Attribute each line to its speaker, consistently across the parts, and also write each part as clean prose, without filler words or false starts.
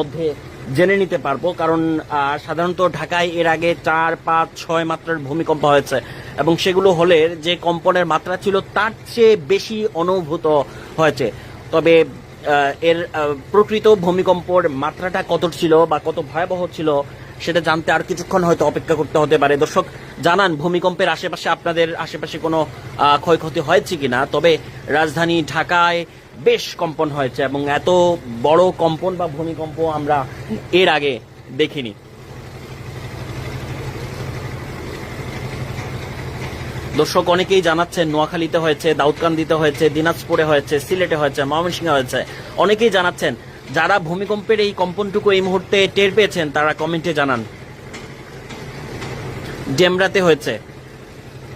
Speaker 1: মধ্যে জেনে নিতে পারবো, কারণ সাধারণত ঢাকায় এর আগে 4, 5, 6 মাত্রার ভূমিকম্প হয়েছে এবং সেগুলো হলে যে কম্পনের মাত্রা ছিল তার চেয়ে বেশি অনুভূত হয়েছে। তবে এর প্রকৃত ভূমিকম্পর মাত্রাটা কত ছিল বা কত ভয়াবহ ছিল সেটা জানতে আর কিছুক্ষণ হয়তো অপেক্ষা করতে হতে পারে। দর্শক জানান ভূমিকম্পের আশেপাশে আপনাদের আশেপাশে কোনো ক্ষয়ক্ষতি হয়েছে কিনা। তবে রাজধানী ঢাকায় বেশ কম্পন হয়েছে এবং এত বড় কম্পন বা ভূমিকম্প আমরা এর আগে দেখিনি। দর্শক অনেকেই জানাচ্ছেন নোয়াখালীতে হয়েছে, দাউদকান্দিতে হয়েছে, দিনাজপুরে হয়েছে, সিলেটে হয়েছে, ময়মনসিংহে হয়েছে। অনেকেই জানাচ্ছেন যারা ভূমিকম্পের এই কম্পনটুকু এই মুহূর্তে টের পেয়েছেন তারা কমেন্টে জানান। ডেমরাতে হয়েছে,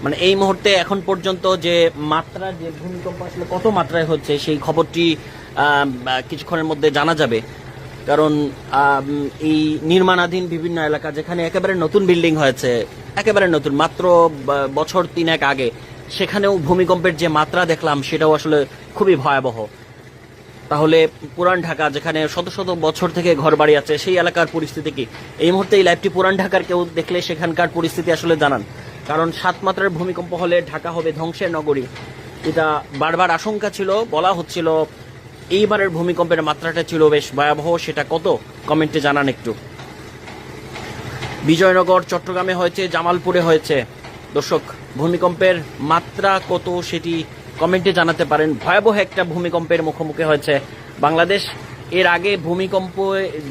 Speaker 1: মানে এই মুহূর্তে এখন পর্যন্ত যে মাত্রা, যে ভূমিকম্প আসলে কত মাত্রায় হচ্ছে সেই খবরটি কিছুক্ষণের মধ্যে জানা যাবে। কারণ এই নির্মাণাধীন বিভিন্ন এলাকা যেখানে একেবারে নতুন বিল্ডিং হয়েছে, একেবারে নতুন, মাত্র বছর 3-1 আগে, সেখানেও ভূমিকম্পের যে মাত্রা দেখলাম সেটাও আসলে খুবই ভয়াবহ। তাহলে পুরান ঢাকা যেখানে শত শত বছর থেকে ঘর বাড়ি আছে সেই এলাকার পরিস্থিতি কি? এই মুহূর্তে এই লাইভটি পুরান ঢাকার কেউ দেখলে সেখানকার পরিস্থিতি আসলে জানান। কারণ 7 মাত্রার ভূমিকম্প হলে ঢাকা হবে ধ্বংসের নগরী, এটা বারবার আশঙ্কা ছিল, বলা হচ্ছিল। এইবারের ভূমিকম্পের মাত্রাটা ছিল বেশ ভয়াবহ, সেটা কত কমেন্টে জানান একটু। বিজয়নগর, চট্টগ্রামে হয়েছে, জামালপুরে হয়েছে। দর্শক ভূমিকম্পের মাত্রা কত সেটি কমেন্টে জানাতে পারেন। ভয়াবহ একটা ভূমিকম্পের মুখোমুখি হয়েছে বাংলাদেশ। এর আগে ভূমিকম্প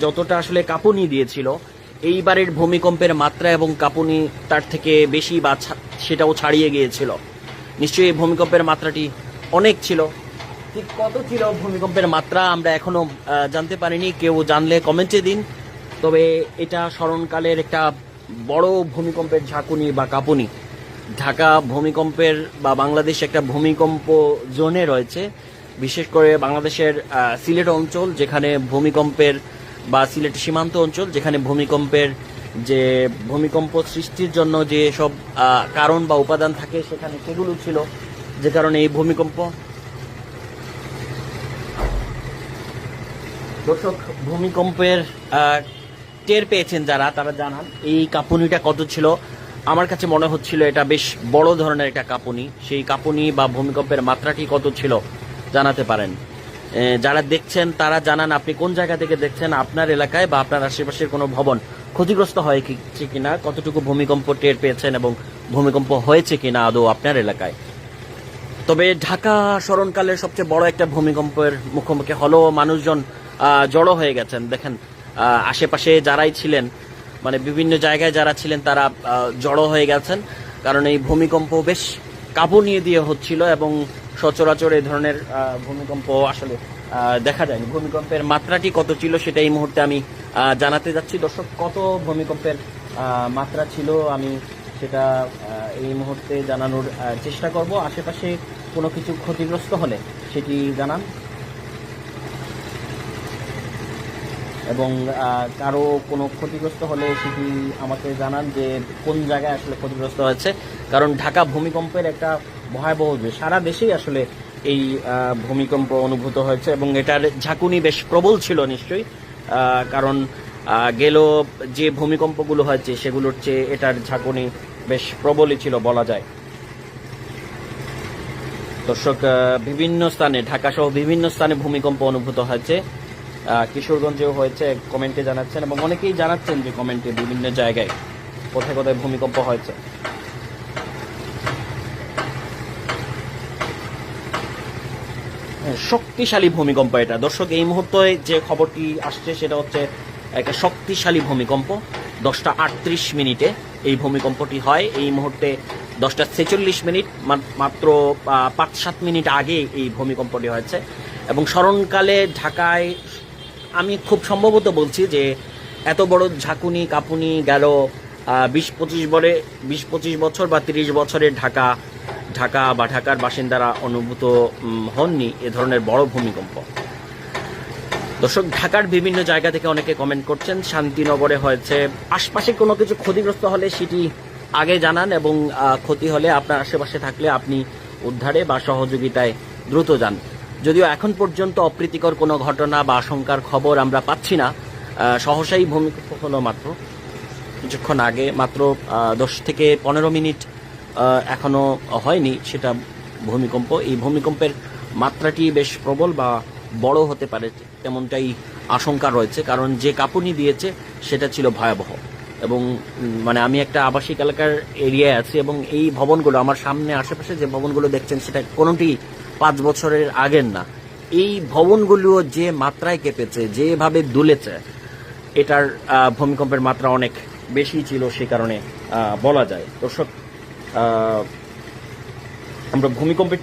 Speaker 1: যতটা আসলে কাঁপুনি দিয়েছিল, এইবারের ভূমিকম্পের মাত্রা এবং কাঁপুনি তার থেকে বেশি বা সেটাও ছাড়িয়ে গিয়েছিল। নিশ্চয়ই ভূমিকম্পের মাত্রাটি অনেক ছিল। ঠিক কত ছিল ভূমিকম্পের মাত্রা আমরা এখনো জানতে পারিনি, কেউ জানলে কমেন্টে দিন। তবে এটা স্মরণকালের একটা বড় ভূমিকম্পের ঝাঁকুনি বা কাঁপুনি। ঢাকা ভূমিকম্পের বা বাংলাদেশ একটা ভূমিকম্প জোনে রয়েছে, বিশেষ করে বাংলাদেশের সিলেট অঞ্চল যেখানে ভূমিকম্পের, বা সিলেট সীমান্ত অঞ্চল যেখানে ভূমিকম্পের যে ভূমিকম্প সৃষ্টির জন্য যে সব কারণ বা উপাদান থাকে সেখানে সেগুলো ছিল, যে কারণে এই ভূমিকম্প। দর্শক ভূমিকম্পের টের পেয়েছেন যারা, তারা জানান এই কাঁপুনিটা কত ছিল। আমার কাছে মনে হচ্ছিল এটা বেশ বড় ধরনের একটা কাঁপুনি। সেই কাঁপুনি বা ভূমিকম্পের মাত্রাটি কত ছিল জানাতে পারেন। যারা দেখছেন তারা জানান আপনি কোন জায়গা থেকে দেখছেন, আপনার এলাকায় বা আপনার আশেপাশের কোনো ভবন ক্ষতিগ্রস্ত হয়েছে কিনা, কতটুকু ভূমিকম্প টের পেয়েছেন এবং ভূমিকম্প হয়েছে কিনা আদৌ আপনার এলাকায়। তবে ঢাকা স্মরণকালের সবচেয়ে বড় একটা ভূমিকম্পের মুখোমুখি হলো, মানুষজন জড়ো হয়ে গেছেন। দেখেন আশেপাশে যারাই ছিলেন, মানে বিভিন্ন জায়গায় যারা ছিলেন তারা জড়ো হয়ে গেছেন, কারণ এই ভূমিকম্প বেশ কাঁপুনি দিয়ে হচ্ছিল এবং সচরাচর এই ধরনের ভূমিকম্প আসলে দেখা যায়নি। ভূমিকম্পের মাত্রাটি কত ছিল সেটা এই মুহূর্তে আমি জানাতে যাচ্ছি। দর্শক কত ভূমিকম্পের মাত্রা ছিল আমি সেটা এই মুহূর্তে জানানোর চেষ্টা করব। আশেপাশে কোনো কিছু ক্ষতিগ্রস্ত হলে সেটি জানান, এবং কারো কোনো ক্ষতিগ্রস্ত হলে সেটি আমাকে জানান যে কোন জায়গায় আসলে ক্ষতিগ্রস্ত হয়েছে। কারণ ঢাকা ভূমিকম্পের একটা ভয়াবহ, সারা দেশেই আসলে এই ভূমিকম্প অনুভূত হয়েছে এবং এটার ঝাঁকুনি বেশ প্রবল ছিল নিশ্চয়ই। কারণ গেল যে ভূমিকম্পগুলো হয়েছে সেগুলোর চেয়ে এটার ঝাঁকুনি বেশ প্রবলই ছিল বলা যায়। দর্শক বিভিন্ন স্থানে, ঢাকা সহ বিভিন্ন স্থানে ভূমিকম্প অনুভূত হয়েছে। কিশোরগঞ্জেও হয়েছে, কমেন্টে জানাচ্ছেন এবং অনেকেই জানাচ্ছেন যে কমেন্টে বিভিন্ন জায়গায় কোথায় কোথায় ভূমিকম্প হয়েছে। শক্তিশালী ভূমিকম্প এটা। দর্শক এই মুহূর্তে যে খবরটি আসছে সেটা হচ্ছে একটা শক্তিশালী ভূমিকম্প। 10:38 এই ভূমিকম্পটি হয়। এই মুহূর্তে 10:46, মাত্র 5-7 মিনিট আগে এই ভূমিকম্পটি হয়েছে। এবং স্মরণকালে ঢাকায় আমি খুব সম্ভবত বলছি যে এত বড় ঝাঁকুনি কাঁপুনি গেল 20-25 বছর বা 30 বছরের ঢাকা বা ঢাকার বাসিন্দারা অনুভূত হননি এ ধরনের বড় ভূমিকম্প। দর্শক ঢাকার বিভিন্ন জায়গা থেকে অনেকে কমেন্ট করছেন, শান্তিনগরে হয়েছে। আশপাশে কোনো কিছু ক্ষতিগ্রস্ত হলে সেটি আগে জানান এবং ক্ষতি হলে আপনার আশেপাশে থাকলে আপনি উদ্ধারে বা সহযোগিতায় দ্রুত যান। যদিও এখন পর্যন্ত অপ্রীতিকর কোনো ঘটনা বা আশঙ্কার খবর আমরা পাচ্ছি না, সহসাই ভূমিকম্প হলো মাত্র কিছুক্ষণ আগে, মাত্র 10 থেকে 15 মিনিট এখনো হয়নি সেটা ভূমিকম্প। এই ভূমিকম্পের মাত্রাটি বেশ প্রবল বা বড় হতে পারে তেমনটাই আশঙ্কা রয়েছে, কারণ যে কাঁপুনি দিয়েছে সেটা ছিল ভয়াবহ। এবং মানে আমি একটা আবাসিক এলাকার এরিয়ায় আছি এবং এই ভবনগুলো আমার সামনে আশেপাশে যে ভবনগুলো দেখছেন সেটা কোনোটি 5 বছরের আগের না। এই ভবনগুলো যে মাত্রায় কেঁপেছে, যেভাবে দুলেছে, এটার ভূমিকম্পের মাত্রা অনেক বেশি ছিল, সে কারণে বলা যায়। দর্শক, আমরা ভূমিকম্পের